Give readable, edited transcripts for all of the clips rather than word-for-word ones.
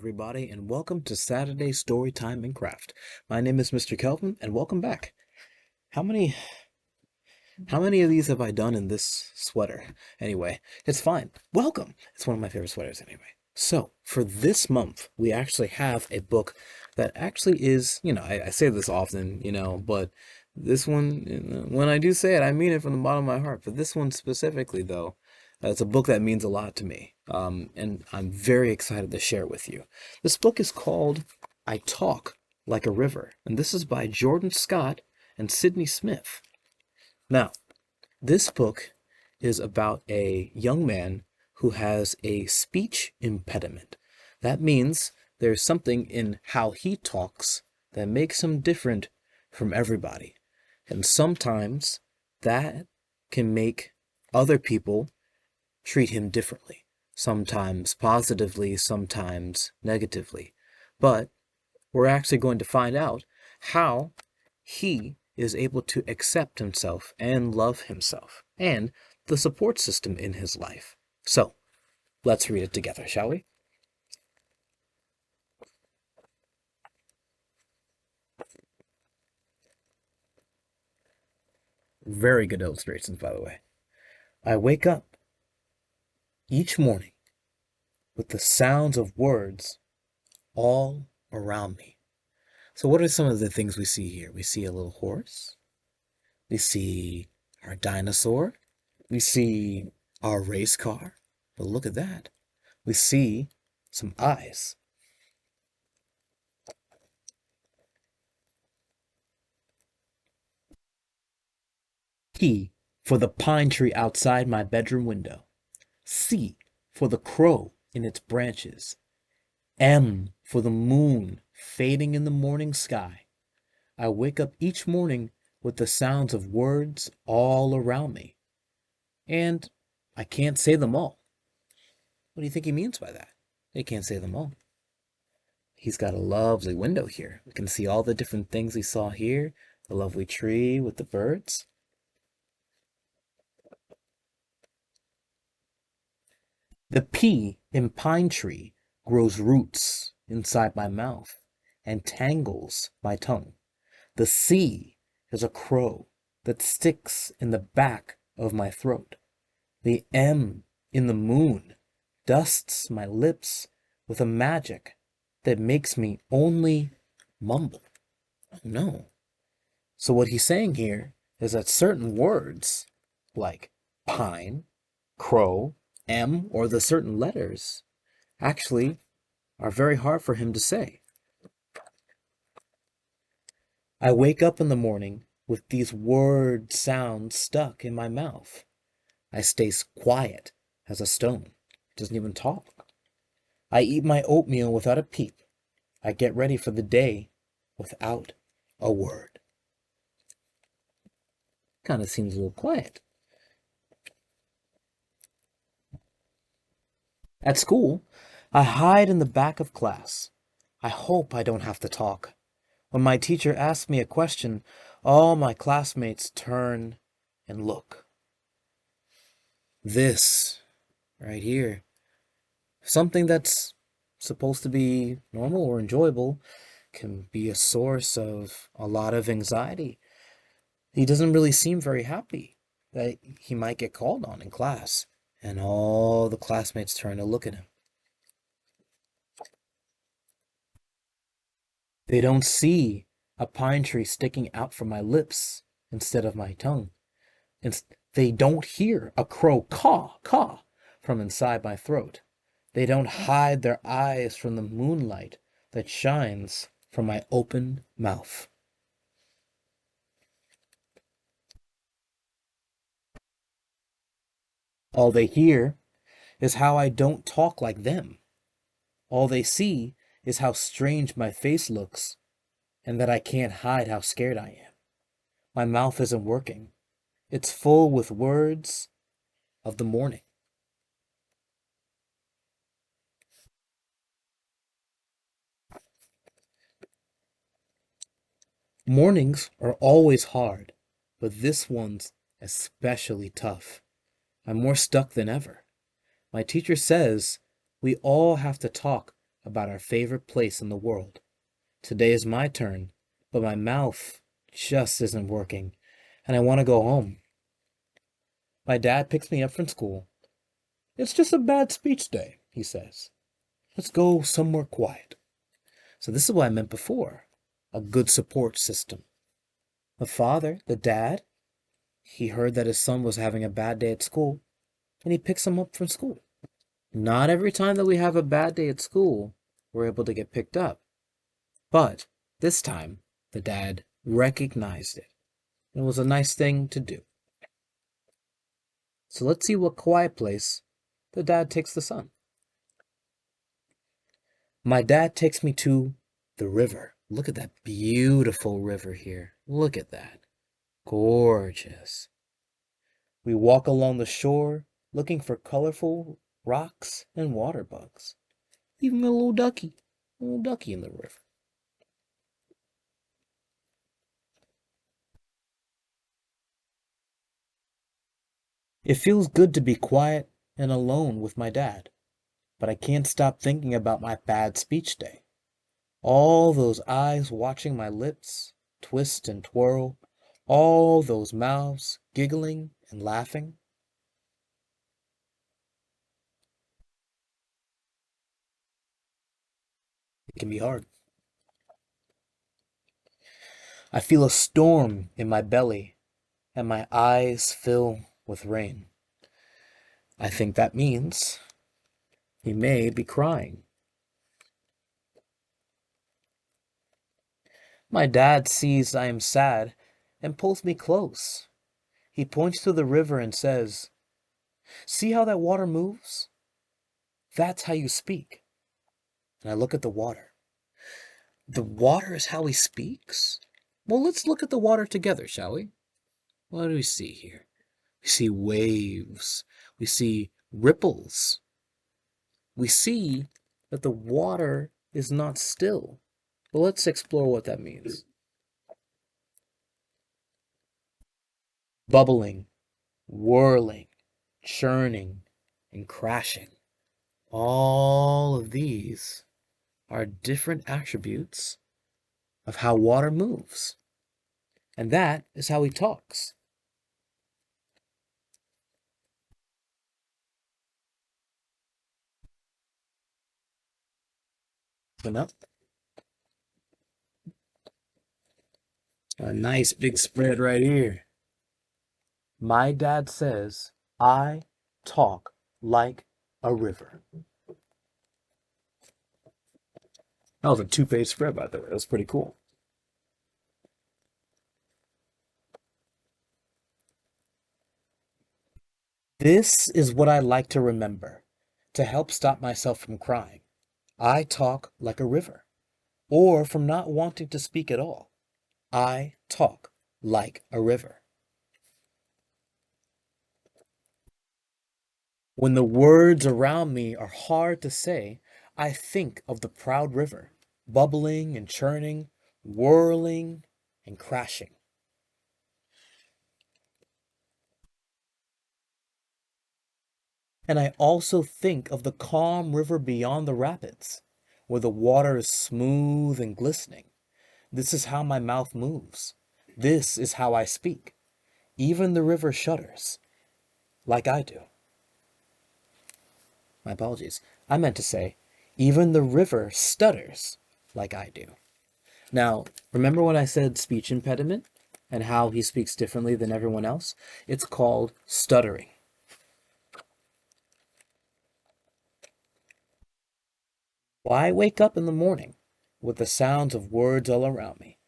everybody, and welcome to Saturday Storytime and Craft. My name is Mr. Kelvin, and welcome back. How many how many of these have I done in this sweater? Anyway, it's fine. Welcome. It's one of my favorite sweaters anyway. So, for this month, we actually have a book that actually is, I say this often, but this one, when I do say it, I mean it from the bottom of my heart. But this one specifically, though, it's a book that means a lot to me, and I'm very excited to share it with you. This book is called I Talk Like a River, and this is by Jordan Scott and Sydney Smith. Now, this book is about a young man who has a speech impediment. That means there's something in how he talks that makes him different from everybody. And sometimes that can make other people treat him differently, sometimes positively, sometimes negatively. But we're actually going to find out how he is able to accept himself and love himself and the support system in his life. So, let's read it together, shall we? Very good illustrations, by the way. I wake up each morning with the sounds of words all around me. So what are some of the things we see here? We see a little horse. We see our dinosaur. We see our race car. But look at that. We see some eyes. P for the pine tree outside my bedroom window. C for the crow in its branches. M for the moon fading in the morning sky. I wake up each morning with the sounds of words all around me. And I can't say them all. What do you think he means by that? He can't say them all. He's got a lovely window here. We can see all the different things we saw here. The lovely tree with the birds. The P in pine tree grows roots inside my mouth and tangles my tongue. The C is a crow that sticks in the back of my throat. The M in the moon dusts my lips with a magic that makes me only mumble. Oh no. So what he's saying here is that certain words, like pine, crow, M, or the certain letters, actually are very hard for him to say. I wake up in the morning with these word sounds stuck in my mouth. I stay quiet as a stone. It doesn't even talk. I eat my oatmeal without a peep. I get ready for the day without a word. Kind of seems a little quiet. At school, I hide in the back of class. I hope I don't have to talk. When my teacher asks me a question, all my classmates turn and look. This, right here, something that's supposed to be normal or enjoyable, can be a source of a lot of anxiety. He doesn't really seem very happy that he might get called on in class, and all the classmates turn to look at him. They don't see a pine tree sticking out from my lips instead of my tongue. They don't hear a crow caw, caw from inside my throat. They don't hide their eyes from the moonlight that shines from my open mouth. All they hear is how I don't talk like them. All they see is how strange my face looks and that I can't hide how scared I am. My mouth isn't working. It's full with words of the morning. Mornings are always hard, but this one's especially tough. I'm more stuck than ever. My teacher says we all have to talk about our favorite place in the world. Today is my turn, but my mouth just isn't working, and I want to go home. My dad picks me up from school. It's just a bad speech day, he says. Let's go somewhere quiet. So this is what I meant before. A good support system. The father, the dad, he heard that his son was having a bad day at school, and he picks him up from school. Not every time that we have a bad day at school, we're able to get picked up. But this time, the dad recognized it. It was a nice thing to do. So let's see what quiet place the dad takes the son. My dad takes me to the river. Look at that beautiful river here. Look at that. Gorgeous. We walk along the shore looking for colorful rocks and water bugs. Even a little ducky in the river. It feels good to be quiet and alone with my dad, but I can't stop thinking about my bad speech day. All those eyes watching my lips twist and twirl, all those mouths giggling and laughing. It can be hard. I feel a storm in my belly and my eyes fill with rain. I think that means he may be crying. My dad sees I am sad and pulls me close. He points to the river and says, "See how that water moves? That's how you speak." And I look at the water. The water is how he speaks? Well, let's look at the water together, shall we? What do we see here? We see waves. We see ripples. We see that the water is not still. But let's explore what that means. Bubbling, whirling, churning, and crashing. All of these are different attributes of how water moves. And that is how he talks. Open up. A nice big spread right here. My dad says, I talk like a river. That was a 2-page spread, by the way. That was pretty cool. This is what I like to remember to help stop myself from crying. I talk like a river, or from not wanting to speak at all. I talk like a river. When the words around me are hard to say, I think of the proud river, bubbling and churning, whirling and crashing. And I also think of the calm river beyond the rapids, where the water is smooth and glistening. This is how my mouth moves. This is how I speak. Even the river shudders, like I do. My apologies. I meant to say, even the river stutters, like I do. Now, remember when I said speech impediment and how he speaks differently than everyone else? It's called stuttering. Why wake up in the morning with the sounds of words all around me?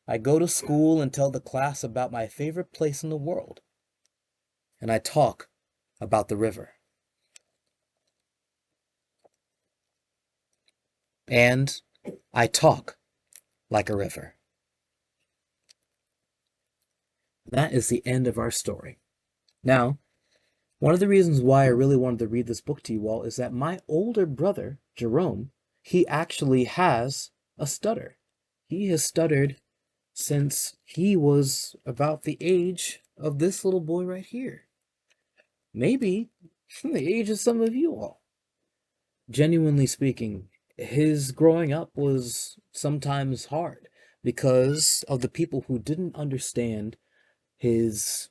I go to school and tell the class about my favorite place in the world. And I talk about the river. And I talk like a river. That is the end of our story. Now, one of the reasons why I really wanted to read this book to you all is that my older brother, Jerome, he actually has a stutter. He has stuttered since he was about the age of this little boy right here. Maybe the age of some of you all. Genuinely speaking, his growing up was sometimes hard because of the people who didn't understand his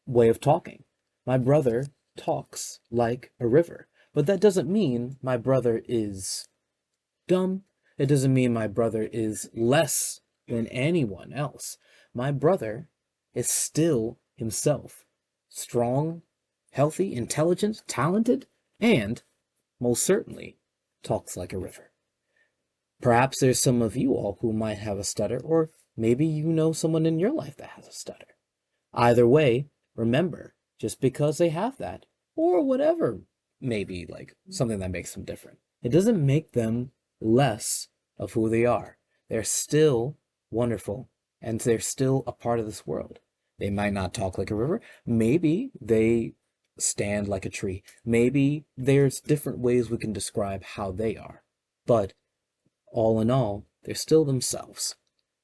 way of talking. My brother talks like a river, but that doesn't mean my brother is dumb. It doesn't mean my brother is less than anyone else. My brother is still himself. Strong, healthy, intelligent, talented, and most certainly talks like a river. Perhaps there's some of you all who might have a stutter, or maybe you know someone in your life that has a stutter. Either way, remember, just because they have that, or whatever may be like something that makes them different, it doesn't make them less of who they are. They're still wonderful, and they're still a part of this world. They might not talk like a river. Maybe they stand like a tree. Maybe there's different ways we can describe how they are. But all in all, they're still themselves.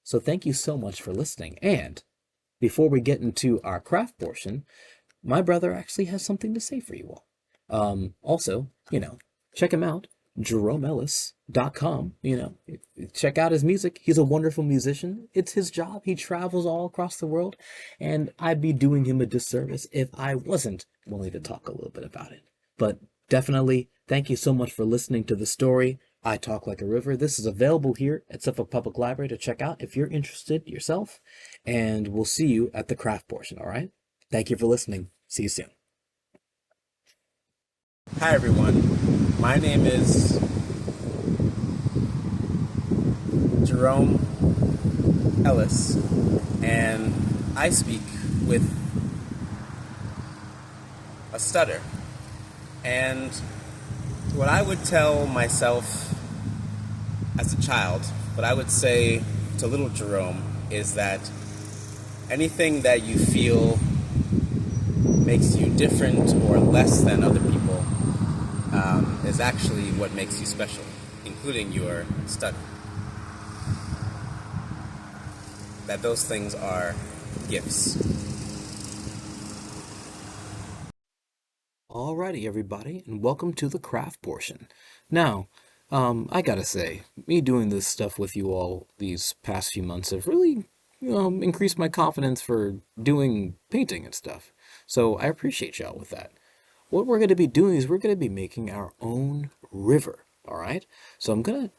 So thank you so much for listening. And before we get into our craft portion, my brother actually has something to say for you all. Also, check him out, JeromeEllis.com. Check out his music. He's a wonderful musician. It's his job. He travels all across the world, and I'd be doing him a disservice if I wasn't willing to talk a little bit about it. But definitely, thank you so much for listening to the story, I Talk Like a River. This is available here at Suffolk Public Library to check out if you're interested yourself, and we'll see you at the craft portion, all right? Thank you for listening. See you soon. Hi everyone, my name is Jerome Ellis, and I speak with a stutter. And what I would tell myself as a child, what I would say to little Jerome is that anything that you feel makes you different or less than other people is actually what makes you special, including your stutter. That those things are gifts. Alrighty, everybody, and welcome to the craft portion. Now, I gotta say, me doing this stuff with you all these past few months have really, increased my confidence for doing painting and stuff. So I appreciate y'all with that. What we're going to be doing is we're going to be making our own river, all right? So I'm going to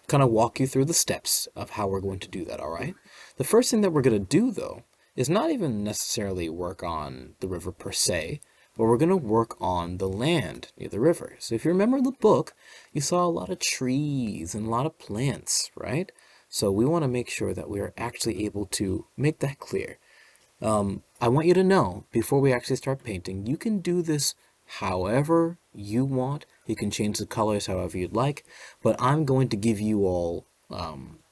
kind of walk you through the steps of how we're going to do that, all right? The first thing that we're going to do, though, is not even necessarily work on the river per se, but we're going to work on the land near the river. So if you remember the book, you saw a lot of trees and a lot of plants, right? So we want to make sure that we are actually able to make that clear. I want you to know, before we actually start painting, you can do this however you want. You can change the colors however you'd like, but I'm going to give you all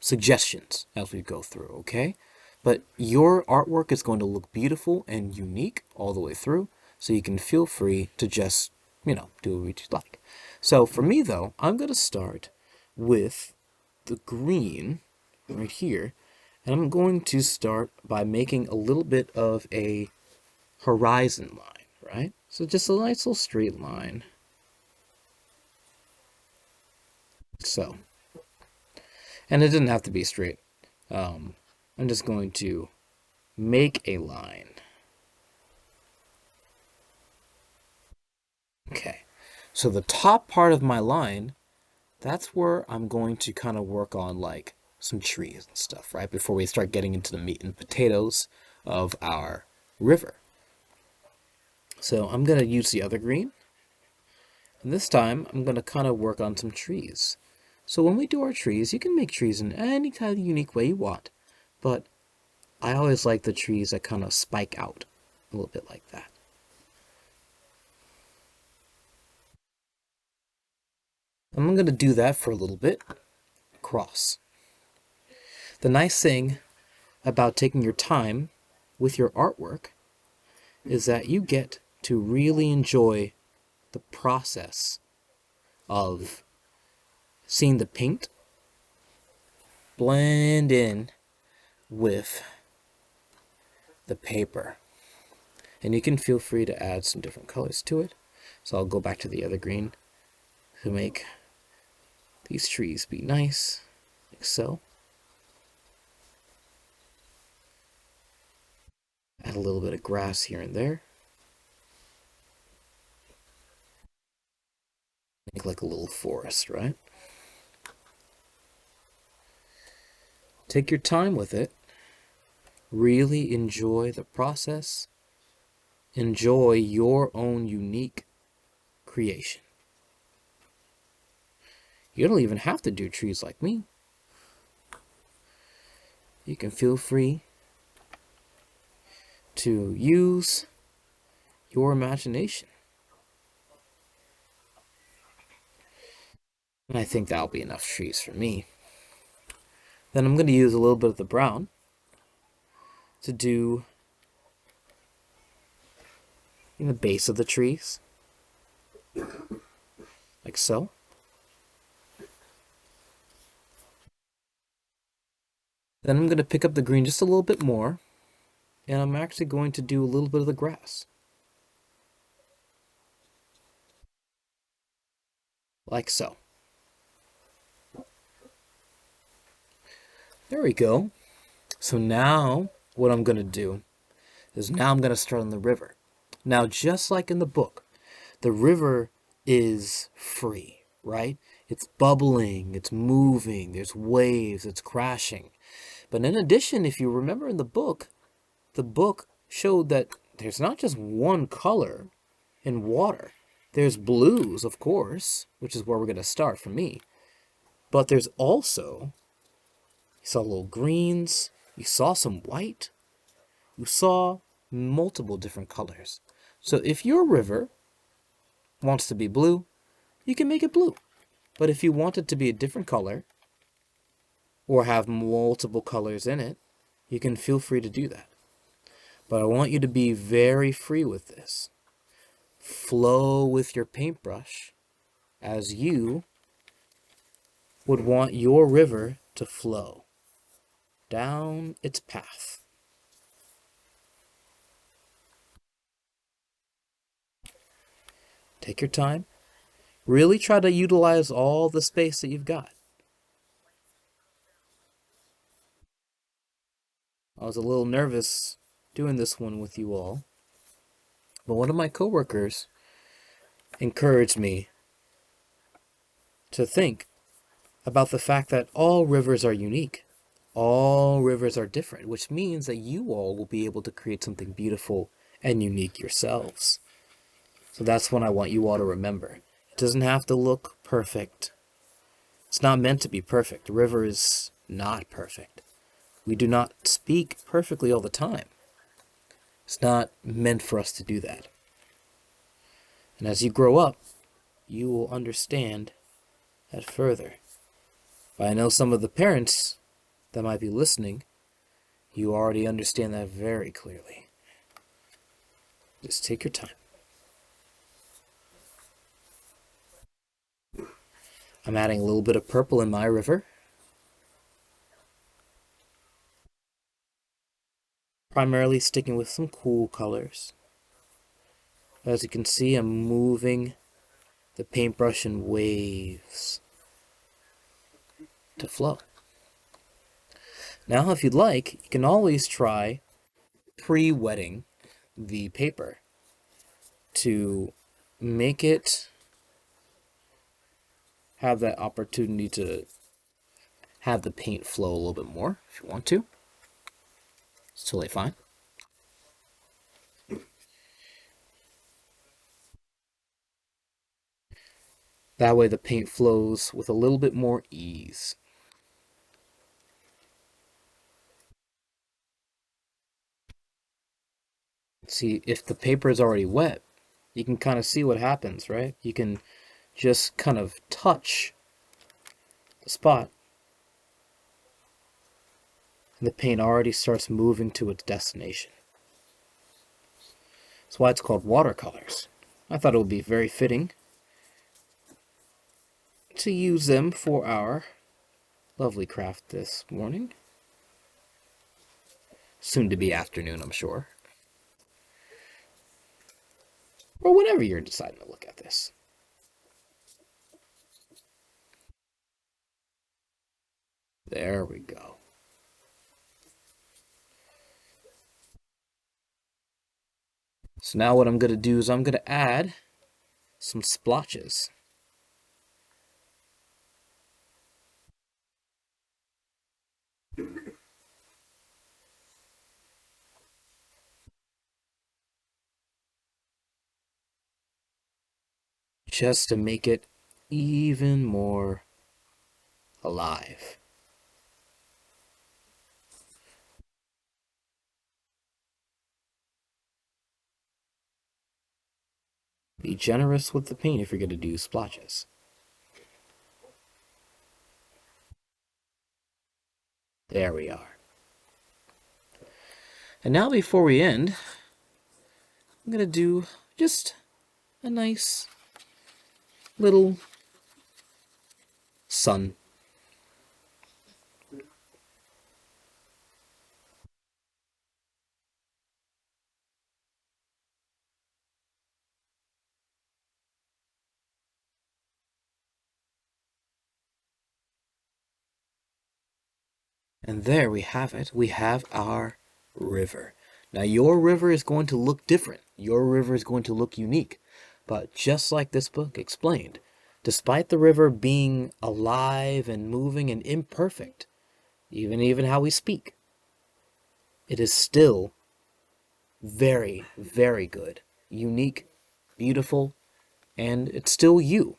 suggestions as we go through, okay? But your artwork is going to look beautiful and unique all the way through, so you can feel free to just, do what you'd like. So for me, though, I'm going to start with the green right here, and I'm going to start by making a little bit of a horizon line, right? So just a nice little straight line. So, and it didn't have to be straight. I'm just going to make a line. Okay, so the top part of my line, that's where I'm going to kind of work on like some trees and stuff, right? Before we start getting into the meat and potatoes of our river. So I'm going to use the other green. And this time, I'm going to kind of work on some trees. So when we do our trees, you can make trees in any kind of unique way you want. But I always like the trees that kind of spike out a little bit like that. I'm going to do that for a little bit across. The nice thing about taking your time with your artwork is that you get to really enjoy the process of seeing the paint blend in with the paper. And you can feel free to add some different colors to it. So I'll go back to the other green to make these trees be nice, like so. Add a little bit of grass here and there. Make like a little forest, right? Take your time with it. Really enjoy the process. Enjoy your own unique creation. You don't even have to do trees like me. You can feel free to use your imagination. And I think that'll be enough trees for me. Then I'm going to use a little bit of the brown to do in the base of the trees, like so. Then I'm going to pick up the green just a little bit more, and I'm actually going to do a little bit of the grass, like so. There we go. So now what I'm going to do is now I'm going to start on the river. Now, just like in the book, the river is free, right? It's bubbling, it's moving, there's waves, it's crashing. But in addition, if you remember in the book showed that there's not just one color in water. There's blues, of course, which is where we're going to start for me. But there's also, you saw little greens, you saw some white, you saw multiple different colors. So if your river wants to be blue, you can make it blue. But if you want it to be a different color, or have multiple colors in it, you can feel free to do that. But I want you to be very free with this. Flow with your paintbrush as you would want your river to flow down its path. Take your time. Really try to utilize all the space that you've got. I was a little nervous doing this one with you all, but one of my coworkers encouraged me to think about the fact that all rivers are unique. All rivers are different, which means that you all will be able to create something beautiful and unique yourselves. So that's what I want you all to remember. It doesn't have to look perfect. It's not meant to be perfect. The river is not perfect. We do not speak perfectly all the time. It's not meant for us to do that. And as you grow up, you will understand that further. But I know some of the parents that might be listening, you already understand that very clearly. Just take your time. I'm adding a little bit of purple in my river. Primarily sticking with some cool colors. As you can see, I'm moving the paintbrush in waves to flow. Now, if you'd like, you can always try pre-wetting the paper to make it have that opportunity to have the paint flow a little bit more if you want to. It's totally fine. That way the paint flows with a little bit more ease. See, if the paper is already wet, you can kind of see what happens, right? You can just kind of touch the spot, and the paint already starts moving to its destination. That's why it's called watercolors. I thought it would be very fitting to use them for our lovely craft this morning. Soon to be afternoon, I'm sure. Or whenever you're deciding to look at this. There we go. So now what I'm going to do is I'm going to add some splotches. Just to make it even more alive. Be generous with the paint if you're going to do splotches. There we are. And now before we end, I'm going to do just a nice little sun. And there we have it. We have our river. Now your river is going to look different. Your river is going to look unique. But just like this book explained, despite the river being alive and moving and imperfect, even how we speak, it is still very, very good, unique, beautiful, and it's still you,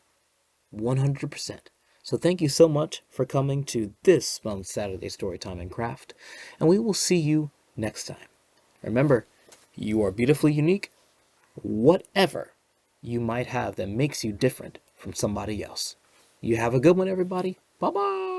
100%. So thank you so much for coming to this month's Saturday Storytime and Craft, and we will see you next time. Remember, you are beautifully unique, whatever you might have that makes you different from somebody else. You have a good one, everybody. Bye-bye.